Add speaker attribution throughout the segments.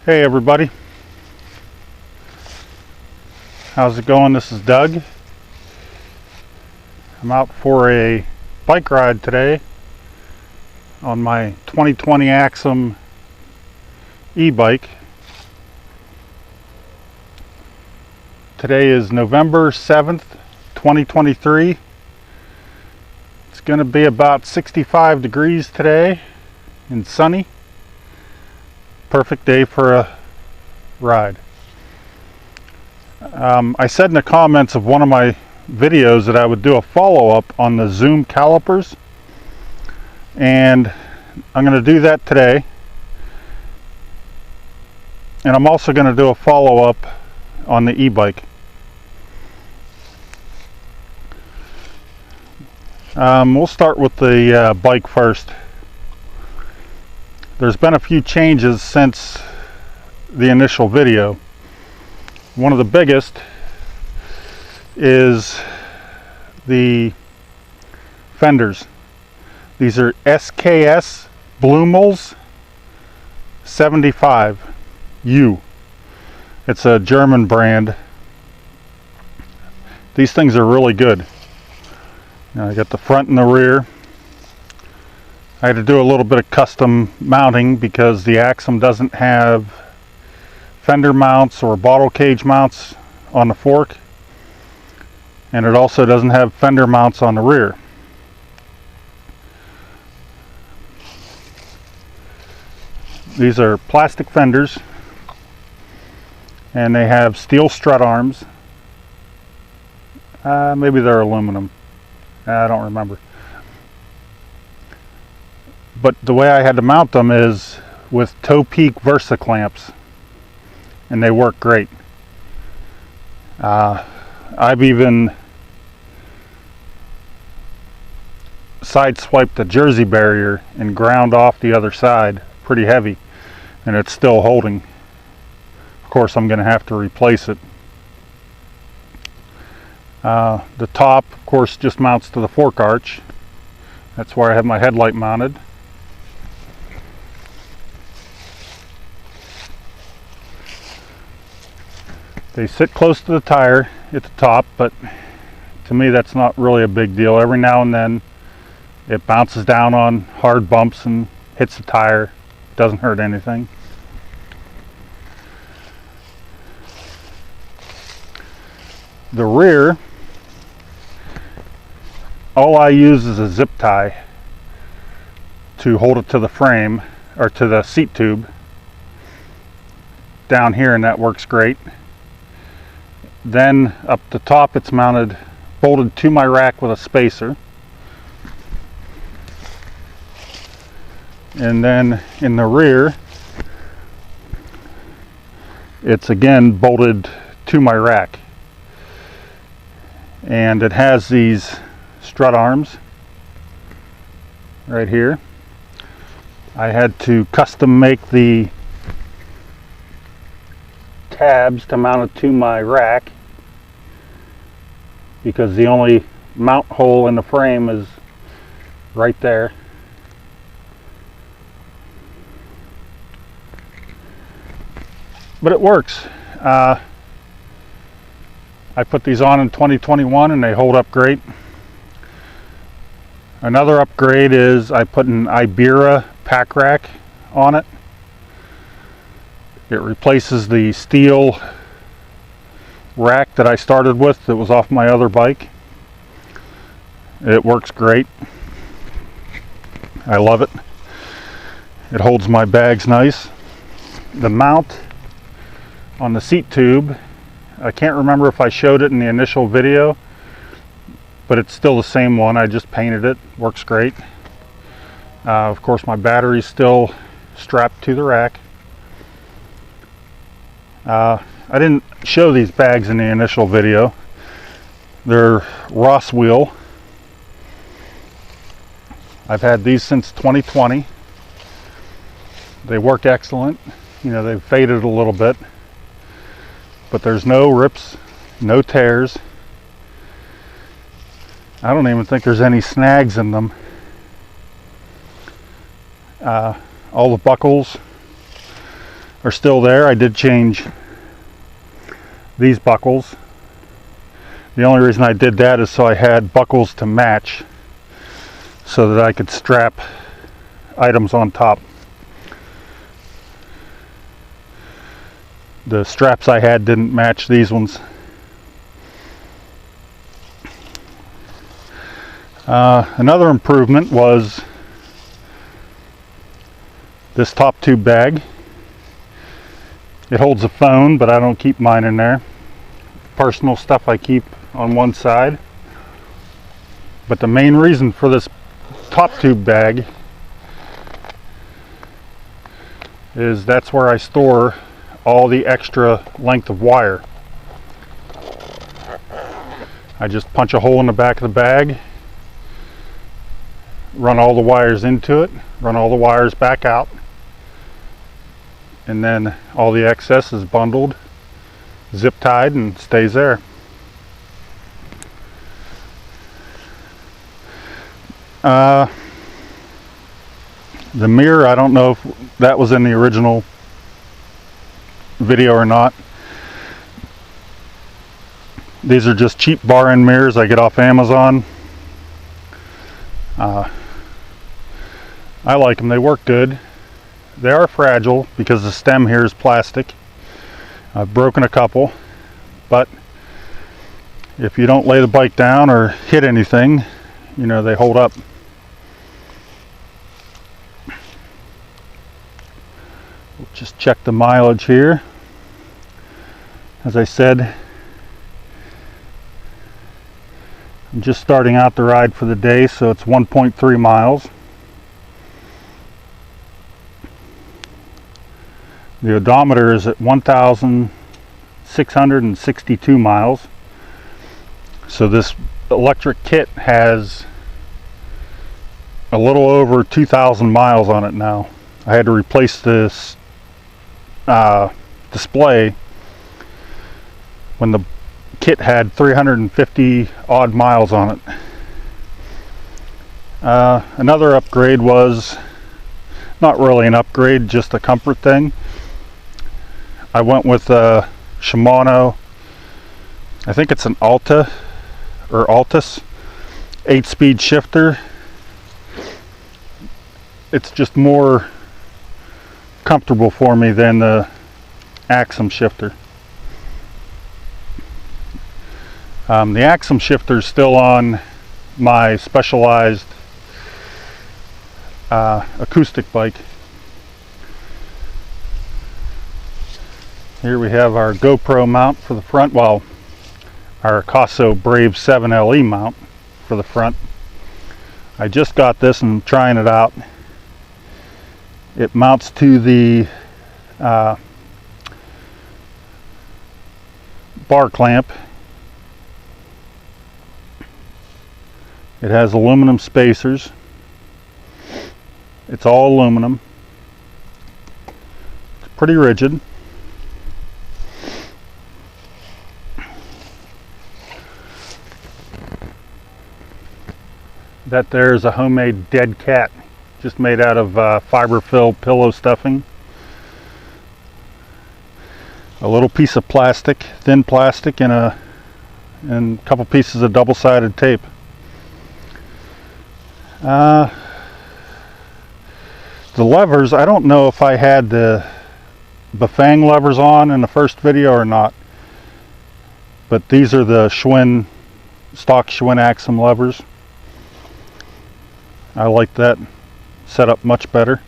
Speaker 1: Hey everybody, how's it going? This is Doug. I'm out for a bike ride today on my 2020 Axum e-bike. Today is November 7th, 2023. It's going to be about 65 degrees today and sunny. Perfect day for a ride. I said in the comments of one of my videos that I would do a follow-up on the zoom calipers, and I'm going to do that today. And I'm also going to do a follow-up on the e-bike. We'll start with the bike first. There's been a few changes since the initial video. One of the biggest is the fenders. These are SKS Blumels 75U. It's a German brand. These things are really good. Now I got the front and the rear. I had to do a little bit of custom mounting because the Axum doesn't have fender mounts or bottle cage mounts on the fork, and it also doesn't have fender mounts on the rear. These are plastic fenders and they have steel strut arms. Maybe they're aluminum, I don't remember. But the way I had to mount them is with toe peak Versa clamps, and they work great. I've even sideswiped the jersey barrier and ground off the other side pretty heavy, and it's still holding. Of course, I'm going to have to replace it. The top, of course, just mounts to the fork arch. That's where I have my headlight mounted. They sit close to the tire at the top, but to me that's not really a big deal. Every now and then it bounces down on hard bumps and hits the tire. Doesn't hurt anything. The rear, all I use is a zip tie to hold it to the frame, or to the seat tube down here, and that works great. Then up the top it's mounted, bolted to my rack with a spacer. And then in the rear it's again bolted to my rack. And it has these strut arms right here. I had to custom make the tabs to mount it to my rack because the only mount hole in the frame is right there. But it works. I put these on in 2021 and they hold up great. Another upgrade is I put an Ibera pack rack on it. It replaces the steel rack that I started with that was off my other bike. It works great. I love it. It holds my bags nice. The mount on the seat tube, I can't remember if I showed it in the initial video, but it's still the same one. I just painted it. Works great. Of course, my battery's still strapped to the rack. I didn't show these bags in the initial video. They're Ross wheel. I've had these since 2020. They work excellent. You know, they've faded a little bit, but there's no rips, no tears. I don't even think there's any snags in them. All the buckles are still there. I did change these buckles. The only reason I did that is so I had buckles to match so that I could strap items on top. The straps I had didn't match these ones. Another improvement was this top tube bag. It holds a phone, but I don't keep mine in there. Personal stuff I keep on one side. But the main reason for this top tube bag is that's where I store all the extra length of wire. I just punch a hole in the back of the bag, run all the wires into it, run all the wires back out, and then all the excess is bundled, zip tied, and stays there. The mirror, I don't know if that was in the original video or not. These are just cheap bar end mirrors I get off Amazon. I like them, they work good. They are fragile because the stem here is plastic. I've broken a couple, but if you don't lay the bike down or hit anything, you know, they hold up. We'll just check the mileage here. As I said, I'm just starting out the ride for the day, so it's 1.3 miles. The odometer is at 1,662 miles. So this electric kit has a little over 2,000 miles on it now. I had to replace this display when the kit had 350 odd miles on it. Another upgrade was not really an upgrade, just a comfort thing. I went with a Shimano, I think it's an Alta or Altus 8-speed shifter. It's just more comfortable for me than the Axum shifter. The Axum shifter is still on my Specialized acoustic bike. Here we have our GoPro mount for the front, well, our Casso Brave 7 LE mount for the front. I just got this and I'm trying it out. It mounts to the bar clamp. It has aluminum spacers. It's all aluminum. It's pretty rigid. That there's a homemade dead cat, just made out of fiber-filled pillow stuffing. A little piece of plastic, thin plastic, and a couple pieces of double-sided tape. The levers, I don't know if I had the Bafang levers on in the first video or not, but these are the stock Schwinn Axum levers. I like that setup much better.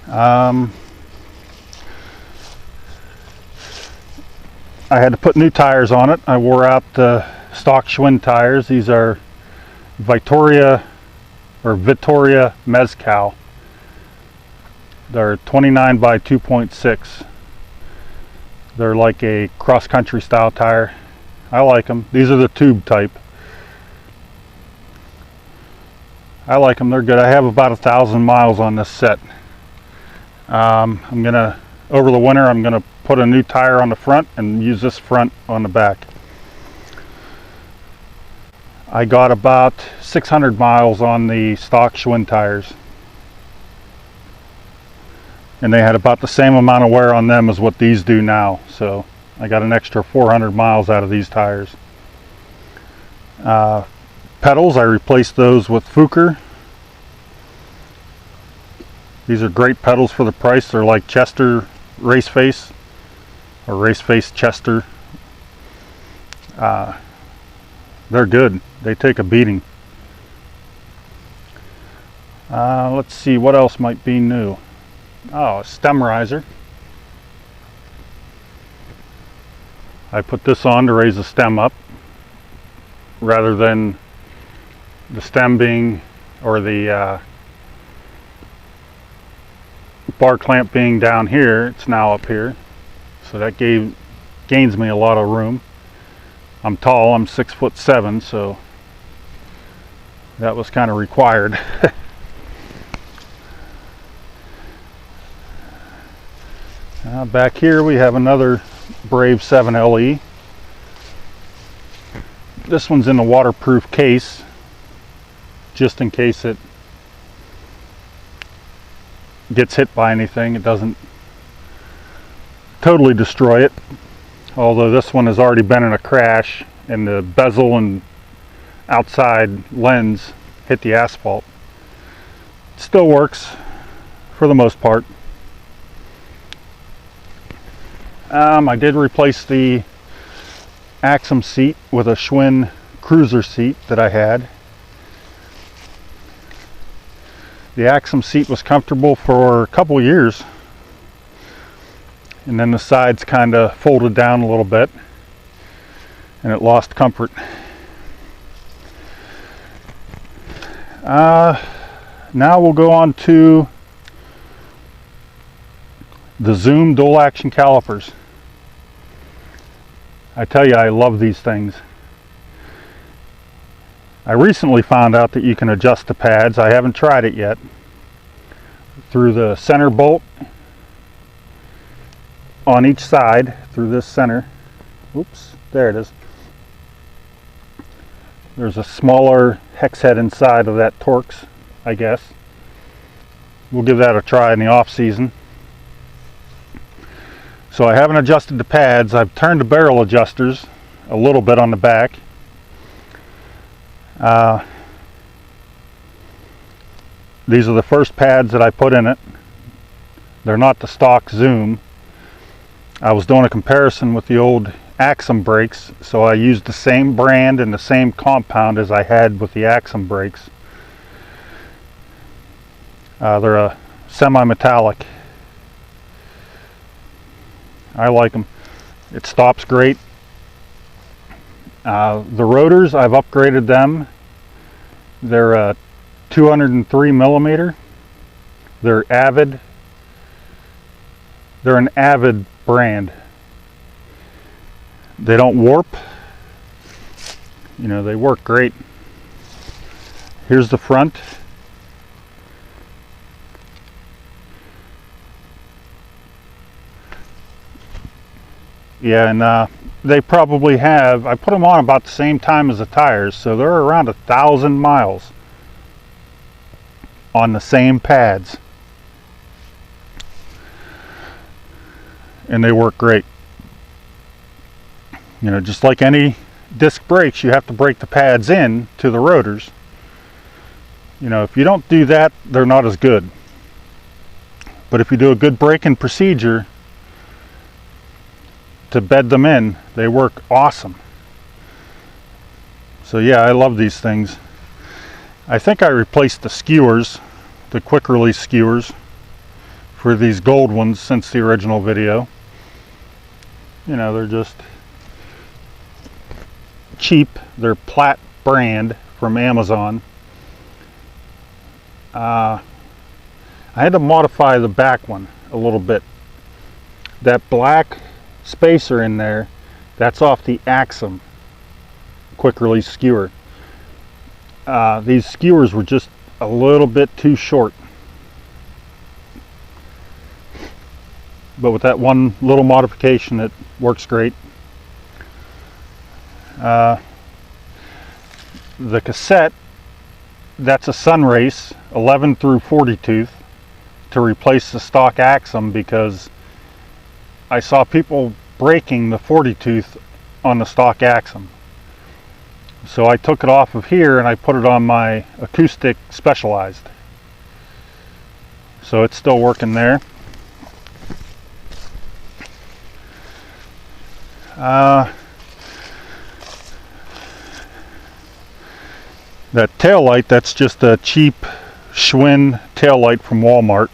Speaker 1: I had to put new tires on it. I wore out the stock Schwinn tires. These are Vittoria Mezcal. They're 29 by 2.6. They're like a cross-country style tire. I like them. These are the tube type. I like them. They're good. I have about 1,000 miles on this set. I'm gonna, over the winter, I'm gonna put a new tire on the front and use this front on the back. I got about 600 miles on the stock Schwinn tires. and they had about the same amount of wear on them as what these do now. So I got an extra 400 miles out of these tires. Pedals, I replaced those with Fuker. These are great pedals for the price. They're like Chester Race Face, or Race Face Chester. They're good. They take a beating. Let's see what else might be new. Oh, a stem riser. I put this on to raise the stem up rather than the stem being, or the bar clamp being down here. It's now up here, so that gains me a lot of room. I'm tall, I'm 6'7", so that was kind of required. Back here we have another Brave 7 LE. This one's in a waterproof case, just in case it gets hit by anything. It doesn't totally destroy it, although this one has already been in a crash and the bezel and outside lens hit the asphalt. It still works for the most part. I did replace the Axum seat with a Schwinn cruiser seat that I had. The Axum seat was comfortable for a couple years, and then the sides kind of folded down a little bit and it lost comfort. Now we'll go on to the Zoom dual action calipers. I tell you, I love these things. I recently found out that you can adjust the pads. I haven't tried it yet. Through the center bolt on each side, through this center. Oops, there it is. There's a smaller hex head inside of that Torx, I guess. We'll give that a try in the off season. So I haven't adjusted the pads. I've turned the barrel adjusters a little bit on the back. These are the first pads that I put in it. They're not the stock Zoom. I was doing a comparison with the old Axum brakes, so I used the same brand and the same compound as I had with the Axum brakes. They're a semi-metallic. I like them. It stops great. The rotors, I've upgraded them. They're 203 millimeter. They're Avid. They're an Avid brand. They don't warp. You know, they work great. Here's the front. Yeah, and they probably have, I put them on about the same time as the tires, so they're around 1,000 miles on the same pads. And they work great. You know, just like any disc brakes, you have to brake the pads in to the rotors. You know, if you don't do that, they're not as good. But if you do a good braking procedure to bed them in, they work awesome. So yeah, I love these things. I think I replaced the skewers, the quick release skewers, for these gold ones since the original video. You know, they're just cheap. They're Platt brand from Amazon. I had to modify the back one a little bit. That black spacer in there, that's off the Axum quick release skewer. These skewers were just a little bit too short, but with that one little modification it works great. The cassette, that's a Sunrace 11 through 40 tooth. to replace the stock Axum because I saw people breaking the 40 tooth on the stock Axum. So I took it off of here and I put it on my acoustic Specialized. So it's still working there. That tail light, that's just a cheap Schwinn tail light from Walmart,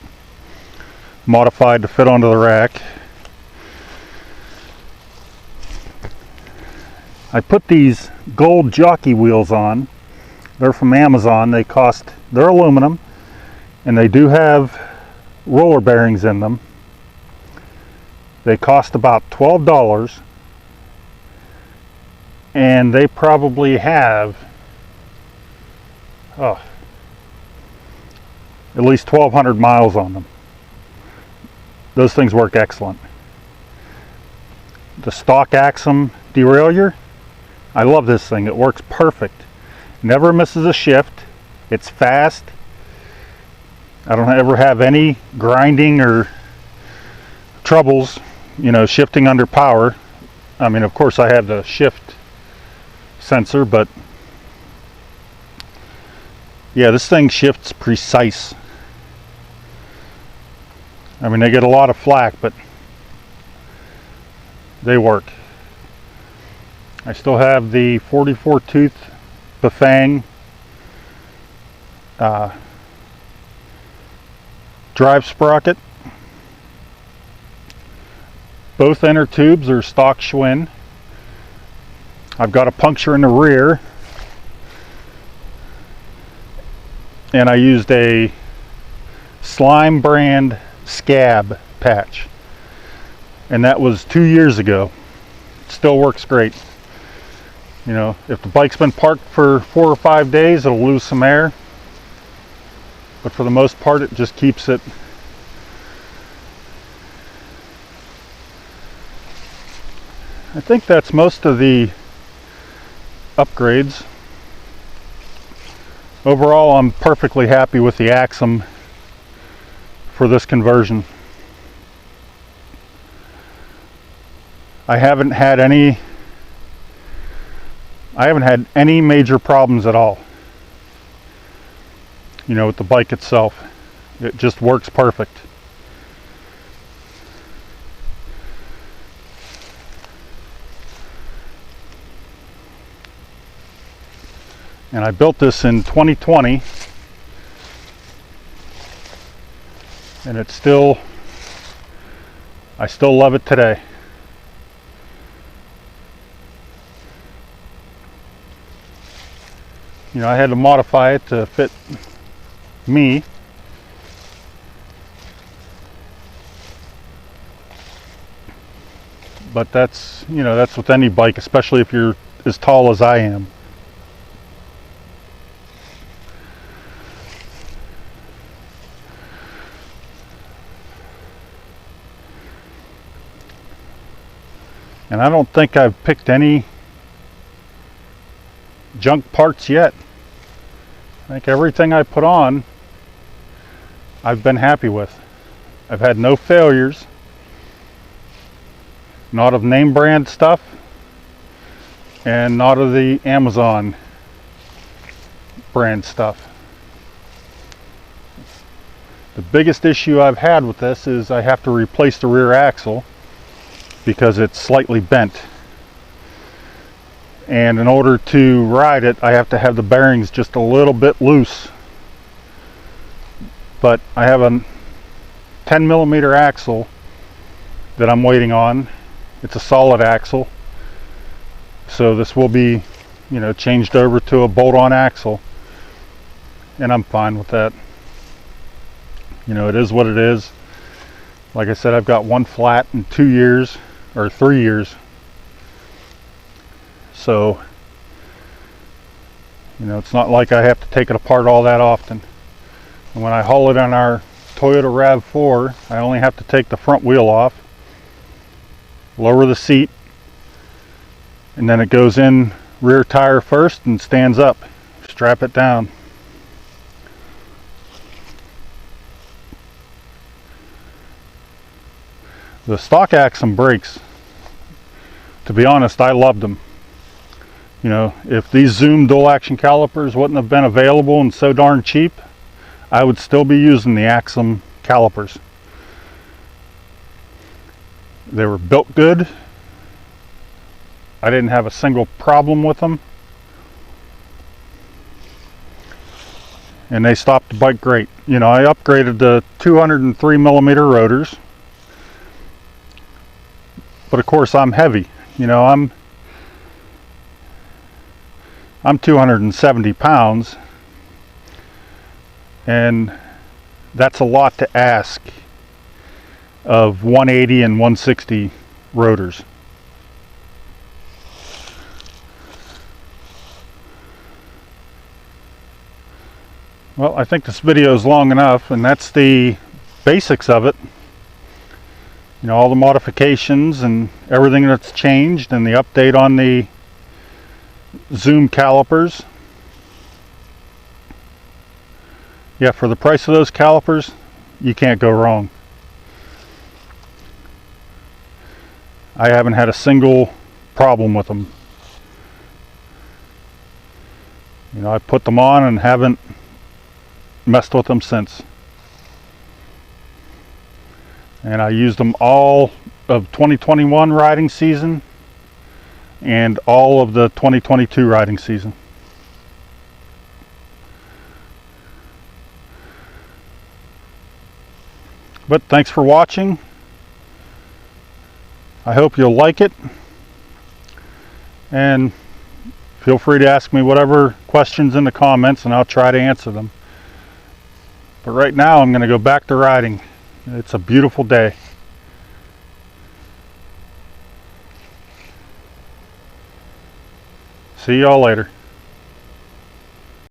Speaker 1: modified to fit onto the rack. I put these gold jockey wheels on. They're from Amazon. They're aluminum, and they do have roller bearings in them. They cost about $12, and they probably have at least 1,200 miles on them. Those things work excellent. The stock Axum derailleur, I love this thing. It works perfect. Never misses a shift. It's fast. I don't ever have any grinding or troubles, you know, shifting under power. I mean, of course I have the shift sensor, but yeah, this thing shifts precise. I mean, they get a lot of flack, but they work. I still have the 44 tooth Bafang drive sprocket. Both inner tubes are stock Schwinn. I've got a puncture in the rear, and I used a Slime brand scab patch, and that was 2 years ago. It still works great. You know, if the bike's been parked for 4 or 5 days, it'll lose some air, but for the most part it just keeps it. I think that's most of the upgrades. Overall, I'm perfectly happy with the Axum for this conversion. I haven't had any major problems at all, you know, with the bike itself. It just works perfect. And I built this in 2020, and I still love it today. You know, I had to modify it to fit me. But that's, you know, that's with any bike, especially if you're as tall as I am. And I don't think I've picked any junk parts yet. I think everything I put on, I've been happy with. I've had no failures. Not of name brand stuff, and not of the Amazon brand stuff. The biggest issue I've had with this is I have to replace the rear axle because it's slightly bent, and in order to ride it I have to have the bearings just a little bit loose. But I have a 10mm axle that I'm waiting on. It's a solid axle, so this will be, you know, changed over to a bolt-on axle, and I'm fine with that. You know, it is what it is. Like I said, I've got one flat in 2 years or 3 years, so you know, it's not like I have to take it apart all that often. And when I haul it on our Toyota RAV4, I only have to take the front wheel off, lower the seat, and then it goes in rear tire first and stands up. Strap it down. The stock Axum brakes, to be honest, I loved them. You know, if these Zoom dual action calipers wouldn't have been available and so darn cheap, I would still be using the Axum calipers. They were built good. I didn't have a single problem with them. And they stopped the bike great. You know, I upgraded to 203mm rotors. But of course I'm heavy. You know, I'm 270 pounds. And that's a lot to ask of 180 and 160 rotors. Well, I think this video is long enough, and that's the basics of it. You know, all the modifications and everything that's changed, and the update on the Zoom calipers. Yeah, for the price of those calipers, you can't go wrong. I haven't had a single problem with them. You know, I put them on and haven't messed with them since. And I used them all of 2021 riding season and all of the 2022 riding season. But thanks for watching. I hope you'll like it, and feel free to ask me whatever questions in the comments and I'll try to answer them. But right now I'm going to go back to riding. It's a beautiful day. See y'all later.